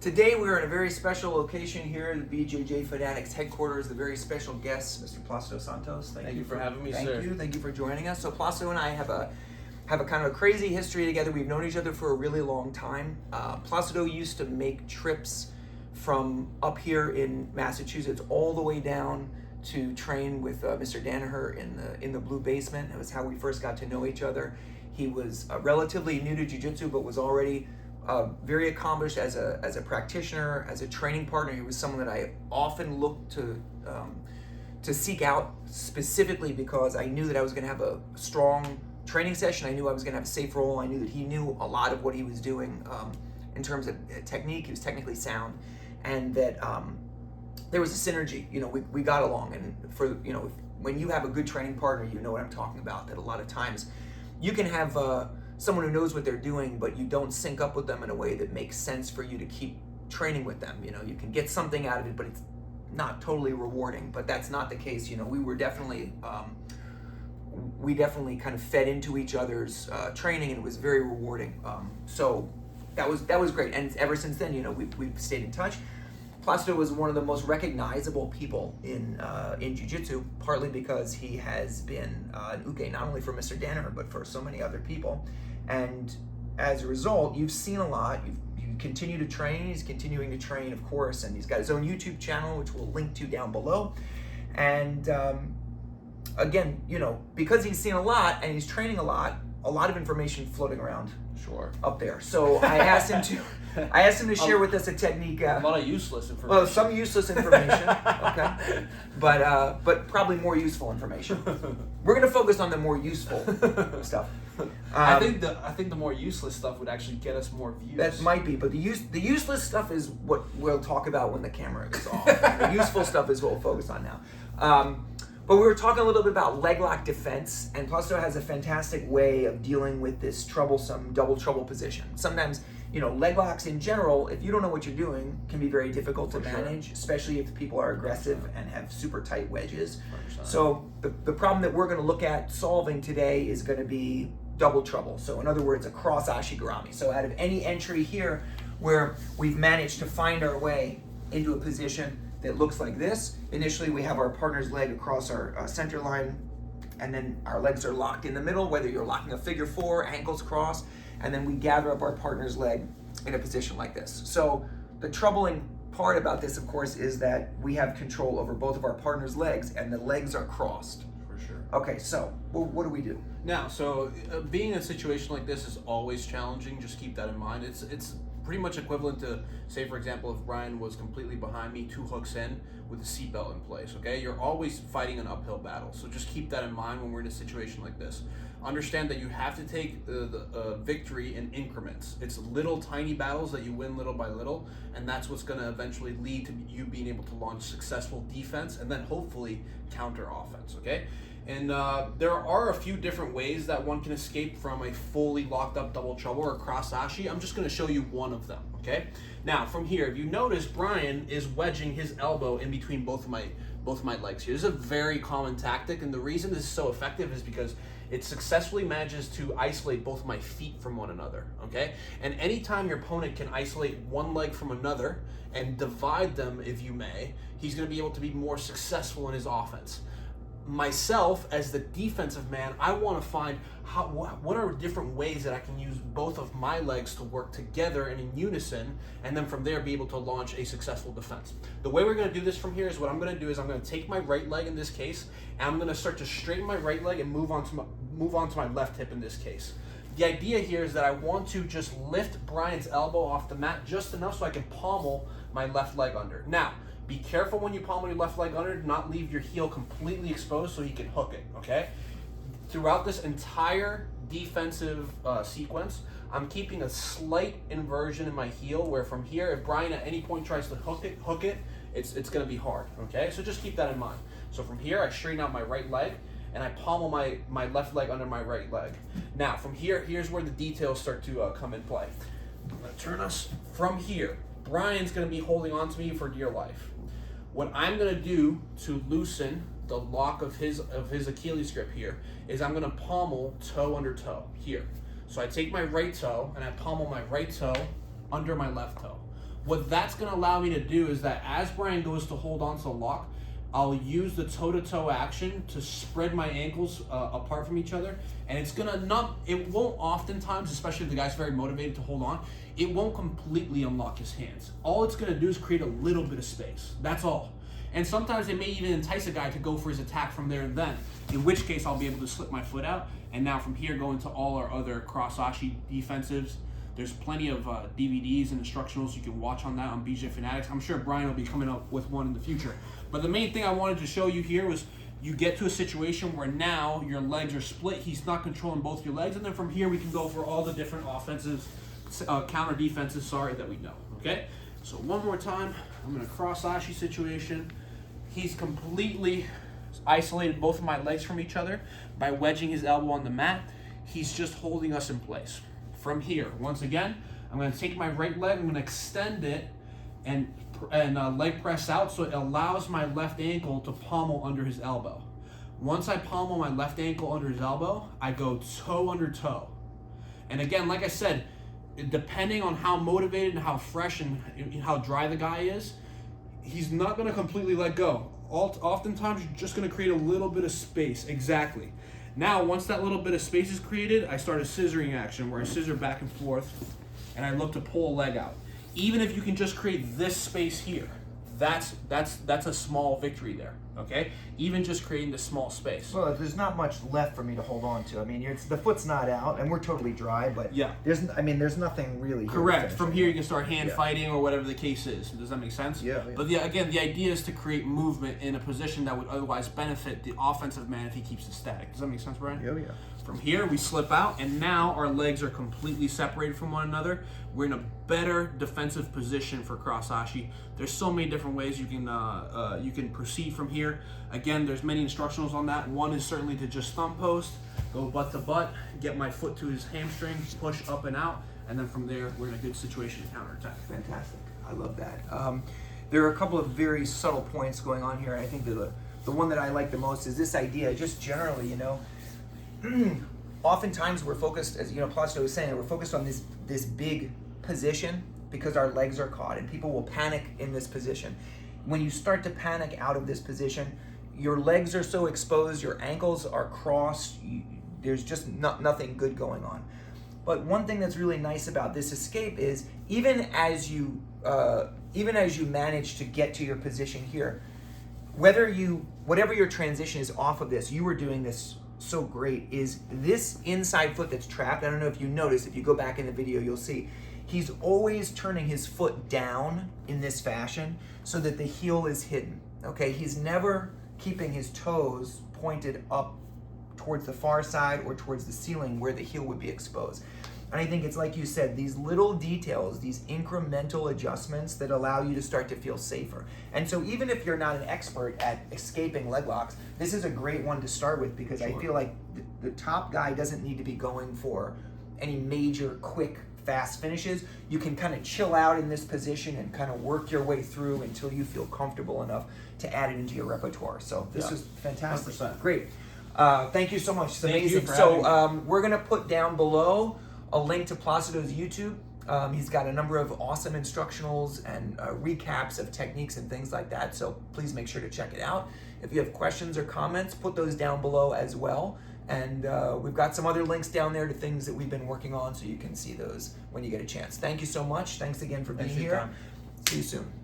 Today we're in a very special location here at the BJJ Fanatics headquarters. The very special guest, Mr. Placido Santos. Thank you for having me, sir. Thank you for joining us. So Placido and I have a kind of a crazy history together. We've known each other for a really long time. Placido used to make trips from up here in Massachusetts all the way down to train with Mr. Danaher in the Blue Basement. It was how we first got to know each other. He was relatively new to jiu-jitsu, but was already very accomplished as a practitioner, as a training partner. He was someone that I often looked to seek out specifically because I knew that I was going to have a strong training session. I knew I was going to have a safe role. I knew that he knew a lot of what he was doing in terms of technique. He was technically sound, and that there was a synergy. You know, we got along, and when you have a good training partner, you know what I'm talking about. That a lot of times you can have someone who knows what they're doing, but you don't sync up with them in a way that makes sense for you to keep training with them. You know, you can get something out of it, but it's not totally rewarding. But that's not the case. You know, we definitely kind of fed into each other's training, and it was very rewarding. So that was great. And ever since then, you know, we've stayed in touch. Placido was one of the most recognizable people in jiu-jitsu, partly because he has been an uke not only for Mr. Danaher, but for so many other people. And as a result, you've seen a lot. You continue to train. He's continuing to train, of course, and he's got his own YouTube channel, which we'll link to down below. And again, you know, because he's seen a lot and he's training a lot of information floating around. Sure. Up there. So I asked him to share with us a technique. A lot of useless information. Well, some useless information, okay, but probably more useful information. We're going to focus on the more useful stuff. I think the more useless stuff would actually get us more views. That might be, but the useless stuff is what we'll talk about when the camera is off. The useful stuff is what we'll focus on now. But we were talking a little bit about leg lock defense, and Placido has a fantastic way of dealing with this troublesome double trouble position. Sometimes, you know, leg locks in general, if you don't know what you're doing, can be very difficult to manage, especially if people are aggressive and have super tight wedges. 100%. So the problem that we're going to look at solving today is going to be double trouble. So in other words, a cross Ashi Garami. So out of any entry here where we've managed to find our way into a position that looks like this. Initially, we have our partner's leg across our center line, and then our legs are locked in the middle, whether you're locking a figure four, ankles crossed, and then we gather up our partner's leg in a position like this. So the troubling part about this, of course, is that we have control over both of our partner's legs, and the legs are crossed. For sure. Okay, so what do we do? Now, so being in a situation like this is always challenging. Just keep that in mind. It's pretty much equivalent to, say, for example, if Brian was completely behind me, 2 hooks in with a seatbelt in place, okay? You're always fighting an uphill battle, so just keep that in mind when we're in a situation like this. Understand that you have to take the victory in increments. It's little tiny battles that you win little by little, and that's what's going to eventually lead to you being able to launch successful defense and then hopefully counter offense, okay? And there are a few different ways that one can escape from a fully locked up double trouble or cross Ashi. I'm just going to show you one of them, okay? Now, from here, if you notice, Brian is wedging his elbow in between both of my legs here. This is a very common tactic, and the reason this is so effective is because it successfully manages to isolate both of my feet from one another, okay? And anytime your opponent can isolate one leg from another and divide them, if you may, he's going to be able to be more successful in his offense. Myself, as the defensive man, I want to find what are different ways that I can use both of my legs to work together and in unison, and then from there be able to launch a successful defense. The way we're going to do this from here is what I'm going to do is I'm going to take my right leg in this case, and I'm going to start to straighten my right leg and move on to my left hip in this case. The idea here is that I want to just lift Brian's elbow off the mat just enough so I can pommel my left leg under. Now, be careful when you pommel your left leg under, do not leave your heel completely exposed so he can hook it, okay? Throughout this entire defensive sequence, I'm keeping a slight inversion in my heel where from here, if Brian at any point tries to hook it, it's gonna be hard, okay? So just keep that in mind. So from here, I straighten out my right leg and I pommel my left leg under my right leg. Now, from here, here's where the details start to come in play. I'm gonna turn us from here. Brian's gonna be holding on to me for dear life. What I'm gonna do to loosen the lock of his Achilles grip here is I'm gonna pommel toe under toe here. So I take my right toe and I pommel my right toe under my left toe. What that's going to allow me to do is that as Brian goes to hold on to the lock, I'll use the toe-to-toe action to spread my ankles apart from each other, and it's gonna it won't oftentimes, especially if the guy's very motivated to hold on, it won't completely unlock his hands. All it's gonna do is create a little bit of space, that's all. And sometimes it may even entice a guy to go for his attack from there and then, in which case I'll be able to slip my foot out, and now from here go into all our other cross Ashi defensives. There's plenty of DVDs and instructionals you can watch on that on BJ Fanatics. I'm sure Brian will be coming up with one in the future. But the main thing I wanted to show you here was you get to a situation where now your legs are split. He's not controlling both your legs. And then from here we can go for all the different offensives, counter defenses, that we know. Okay? So one more time, I'm in a cross Ashi situation. He's completely isolated both of my legs from each other by wedging his elbow on the mat. He's just holding us in place. From here, once again, I'm going to take my right leg, I'm going to extend it and leg press out so it allows my left ankle to pommel under his elbow. Once I pommel my left ankle under his elbow, I go toe under toe. And again, like I said, depending on how motivated and how fresh and how dry the guy is, he's not going to completely let go. Oftentimes, you're just going to create a little bit of space. Exactly. Now, once that little bit of space is created, I start a scissoring action where I scissor back and forth, and I look to pull a leg out. Even if you can just create this space here, that's a small victory there. Okay, even just creating this small space. Well, there's not much left for me to hold on to. I mean, the foot's not out, and we're totally dry. But yeah, there's nothing really. Correct. From here, you can start hand fighting or whatever the case is. Does that make sense? Yeah. But again, the idea is to create movement in a position that would otherwise benefit the offensive man if he keeps it static. Does that make sense, Brian? Yeah. From here, we slip out, and now our legs are completely separated from one another. We're in a better defensive position for cross Ashi. There's so many different ways you can proceed from here. Again, there's many instructionals on that. One is certainly to just thumb post, go butt to butt, get my foot to his hamstring, push up and out, and then from there, we're in a good situation to counterattack. Fantastic. I love that. There are a couple of very subtle points going on here. I think that the one that I like the most is this idea, just generally, oftentimes we're focused, as Placido was saying, we're focused on this big position because our legs are caught, and people will panic in this position. When you start to panic out of this position, your legs are so exposed, your ankles are crossed, there's just nothing good going on. But one thing that's really nice about this escape is even as you manage to get to your position here, whatever your transition is off of this, you were doing this so great, is this inside foot that's trapped. I don't know if you notice, if you go back in the video, you'll see he's always turning his foot down in this fashion so that the heel is hidden. Okay, he's never keeping his toes pointed up towards the far side or towards the ceiling where the heel would be exposed. And I think it's like you said, these little details, these incremental adjustments that allow you to start to feel safer. And so even if you're not an expert at escaping leg locks, this is a great one to start with because Sure. I feel like the top guy doesn't need to be going for any major, quick, fast finishes. You can kind of chill out in this position and kind of work your way through until you feel comfortable enough to add it into your repertoire. So this is fantastic. 100%. Great. Thank you so much. It's Thank you amazing. for So having me. we're going to put down below a link to Placido's YouTube. He's got a number of awesome instructionals and recaps of techniques and things like that. So please make sure to check it out. If you have questions or comments, put those down below as well. And we've got some other links down there to things that we've been working on, so you can see those when you get a chance. Thank you so much. Thanks again for being Thanks for your here. time. See you soon.